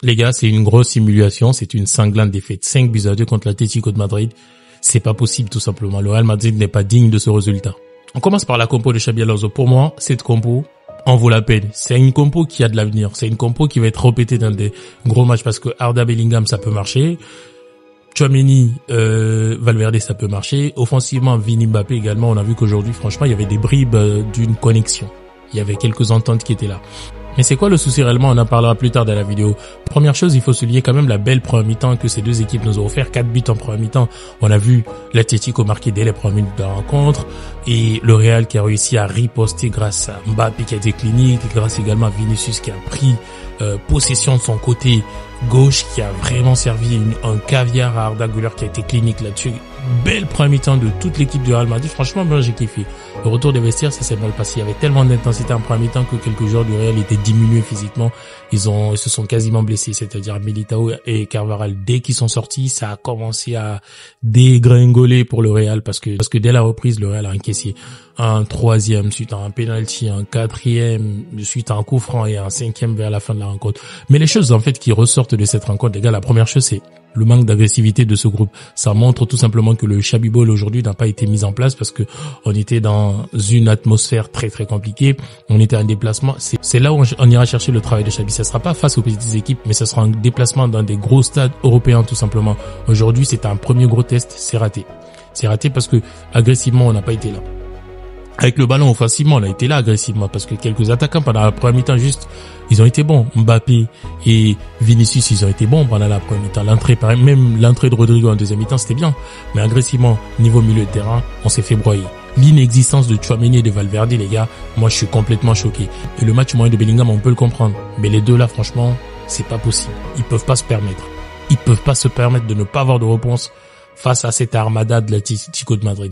Les gars, c'est une grosse simulation, c'est une sanglante défaite 5-2 contre l'Atlético de Madrid. C'est pas possible tout simplement. Le Real Madrid n'est pas digne de ce résultat. On commence par la compo de Xabi Alonso. Pour moi, cette compo en vaut la peine. C'est une compo qui a de l'avenir. C'est une compo qui va être répétée dans des gros matchs parce que Arda Bellingham, ça peut marcher. Tchouaméni, Valverde, ça peut marcher. Offensivement, Vini, Mbappé également. On a vu qu'aujourd'hui, franchement, il y avait des bribes d'une connexion. Il y avait quelques ententes qui étaient là. Mais c'est quoi le souci réellement? On en parlera plus tard dans la vidéo. Première chose, il faut souligner quand même la belle première mi-temps que ces deux équipes nous ont offert. 4 buts en première mi-temps. On a vu l'Atlético marquer dès les premières minutes de la rencontre et le Real qui a réussi à riposter grâce à Mbappé qui a été clinique, grâce également à Vinicius qui a pris possession de son côté gauche, qui a vraiment servi un caviar à Arda Güler qui a été clinique là-dessus. Belle première mi-temps de toute l'équipe du Real Madrid. Franchement, moi, j'ai kiffé. Le retour des vestiaires, ça s'est mal passé. Il y avait tellement d'intensité en première mi-temps que quelques joueurs du Real étaient diminués physiquement. Ils se sont quasiment blessés, c'est-à-dire Militao et Carvajal. Dès qu'ils sont sortis, ça a commencé à dégringoler pour le Real parce que dès la reprise, le Real a encaissé un troisième suite à un penalty, un quatrième suite à un coup franc et un cinquième vers la fin de la rencontre. Mais les choses, en fait, qui ressortent de cette rencontre, les gars, la première chose, c'est le manque d'agressivité de ce groupe. Ça montre tout simplement que le Xabi Ball aujourd'hui n'a pas été mis en place parce que on était dans une atmosphère très très compliquée. On était en déplacement. C'est là où on ira chercher le travail de Xabi. Ça sera pas face aux petites équipes, mais ça sera un déplacement dans des gros stades européens tout simplement. Aujourd'hui, c'était un premier gros test. C'est raté. C'est raté parce que agressivement, on n'a pas été là. Avec le ballon offensivement, on a été là agressivement parce que quelques attaquants pendant la première mi-temps juste, ils ont été bons. Mbappé et Vinicius, ils ont été bons pendant la première mi-temps. Même l'entrée de Rodrigo en deuxième mi-temps, c'était bien. Mais agressivement, niveau milieu de terrain, on s'est fait broyer. L'inexistence de Tchouaméni et de Valverde, les gars, moi je suis complètement choqué. Et le match moyen de Bellingham, on peut le comprendre. Mais les deux là, franchement, c'est pas possible. Ils peuvent pas se permettre. Ils peuvent pas se permettre de ne pas avoir de réponse face à cette armada de l'Atlético de Madrid.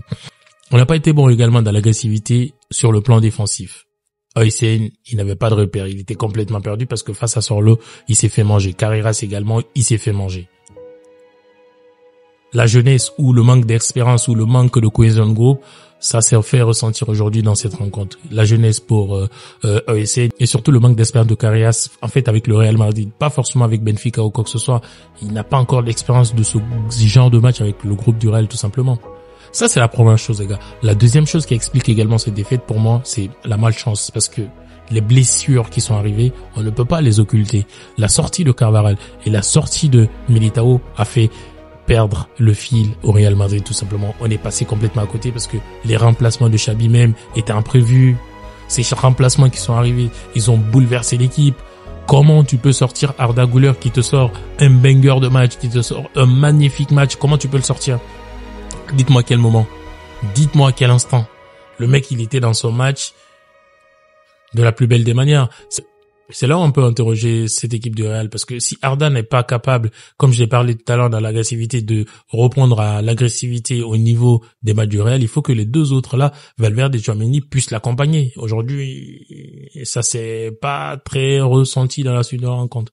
On n'a pas été bon également dans l'agressivité sur le plan défensif. Hysén, il n'avait pas de repère. Il était complètement perdu parce que face à Sorlo, il s'est fait manger. Carreras également, il s'est fait manger. La jeunesse ou le manque d'expérience ou le manque de cohésion de groupe, ça s'est fait ressentir aujourd'hui dans cette rencontre. La jeunesse pour Hysén et surtout le manque d'expérience de Carreras, en fait, avec le Real Madrid. Pas forcément avec Benfica ou quoi que ce soit. Il n'a pas encore l'expérience de ce genre de match avec le groupe du Real, tout simplement. Ça, c'est la première chose, les gars. La deuxième chose qui explique également cette défaite, pour moi, c'est la malchance. Parce que les blessures qui sont arrivées, on ne peut pas les occulter. La sortie de Carvajal et la sortie de Militao a fait perdre le fil au Real Madrid, tout simplement. On est passé complètement à côté parce que les remplacements de Xabi même étaient imprévus. Ces remplacements qui sont arrivés, ils ont bouleversé l'équipe. Comment tu peux sortir Arda Güler qui te sort un banger de match, qui te sort un magnifique match? Comment tu peux le sortir? Dites-moi quel moment. Dites-moi à quel instant. Le mec, il était dans son match de la plus belle des manières. C'est là où on peut interroger cette équipe du Real parce que si Arda n'est pas capable, comme je l'ai parlé tout à l'heure dans l'agressivité, de reprendre à l'agressivité au niveau des matchs du Real, il faut que les deux autres là, Valverde et Tchouaméni, puissent l'accompagner. Aujourd'hui, ça s'est pas très ressenti dans la suite de la rencontre.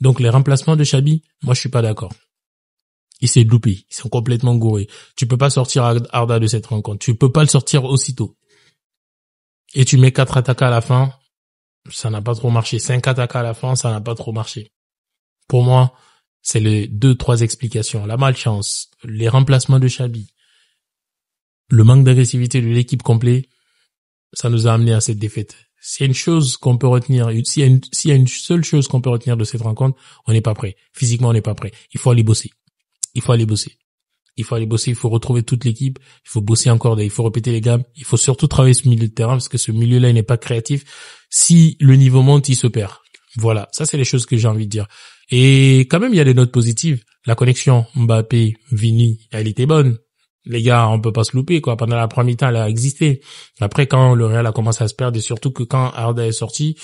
Donc les remplacements de Xabi, moi je suis pas d'accord. Il s'est loupé, ils sont complètement gourés. Tu peux pas sortir Arda de cette rencontre. Tu peux pas le sortir aussitôt. Et tu mets 4 attaquants à la fin, ça n'a pas trop marché. 5 attaquants à la fin, ça n'a pas trop marché. Pour moi, c'est les 2-3 explications. La malchance, les remplacements de Xabi, le manque d'agressivité de l'équipe complète, ça nous a amené à cette défaite. S'il y a une chose qu'on peut retenir, s'il y a une seule chose qu'on peut retenir de cette rencontre, on n'est pas prêt. Physiquement, on n'est pas prêt. Il faut aller bosser. Il faut aller bosser. Il faut retrouver toute l'équipe, il faut bosser encore, il faut répéter les gammes, il faut surtout travailler ce milieu de terrain parce que ce milieu-là, il n'est pas créatif. Si le niveau monte, il se perd. Voilà, ça c'est les choses que j'ai envie de dire. Et quand même, il y a des notes positives. La connexion Mbappé, Vini, elle était bonne. Les gars, on peut pas se louper, quoi. Pendant la première mi-temps, elle a existé. Après, quand le Real a commencé à se perdre et surtout que quand Arda est sorti,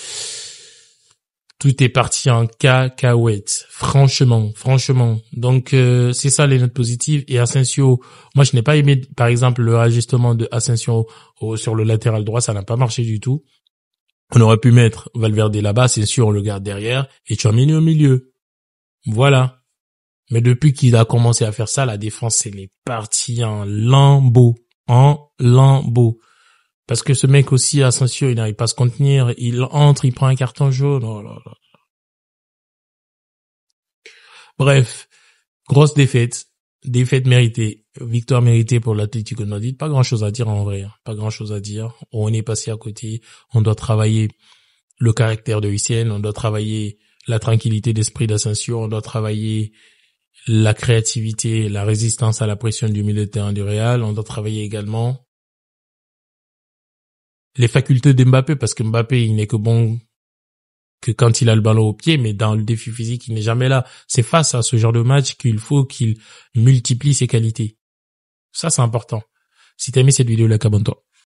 tout est parti en cacahuète. Franchement. Donc, c'est ça les notes positives. Et Asensio, moi, je n'ai pas aimé, par exemple, le ajustement de Asensio sur le latéral droit. Ça n'a pas marché du tout. On aurait pu mettre Valverde là-bas, c'est sûr, on le garde derrière. Et Tchouaméni au milieu. Voilà. Mais depuis qu'il a commencé à faire ça, la défense, elle est partie en lambeaux. Parce que ce mec aussi, Asensio, il n'arrive pas à se contenir. Il entre, il prend un carton jaune. Oh là là. Bref, grosse défaite. Défaite méritée. Victoire méritée pour l'Atlético de Madrid. Pas grand chose à dire en vrai. Pas grand chose à dire. On est passé à côté. On doit travailler le caractère de Lucien. On doit travailler la tranquillité d'esprit d'Asensio. On doit travailler la créativité, la résistance à la pression du milieu de terrain du Real. On doit travailler également les facultés d'Mbappé, parce que Mbappé, il n'est que bon que quand il a le ballon au pied, mais dans le défi physique, il n'est jamais là. C'est face à ce genre de match qu'il faut qu'il multiplie ses qualités. Ça, c'est important. Si t'as aimé cette vidéo, like, abonne-toi.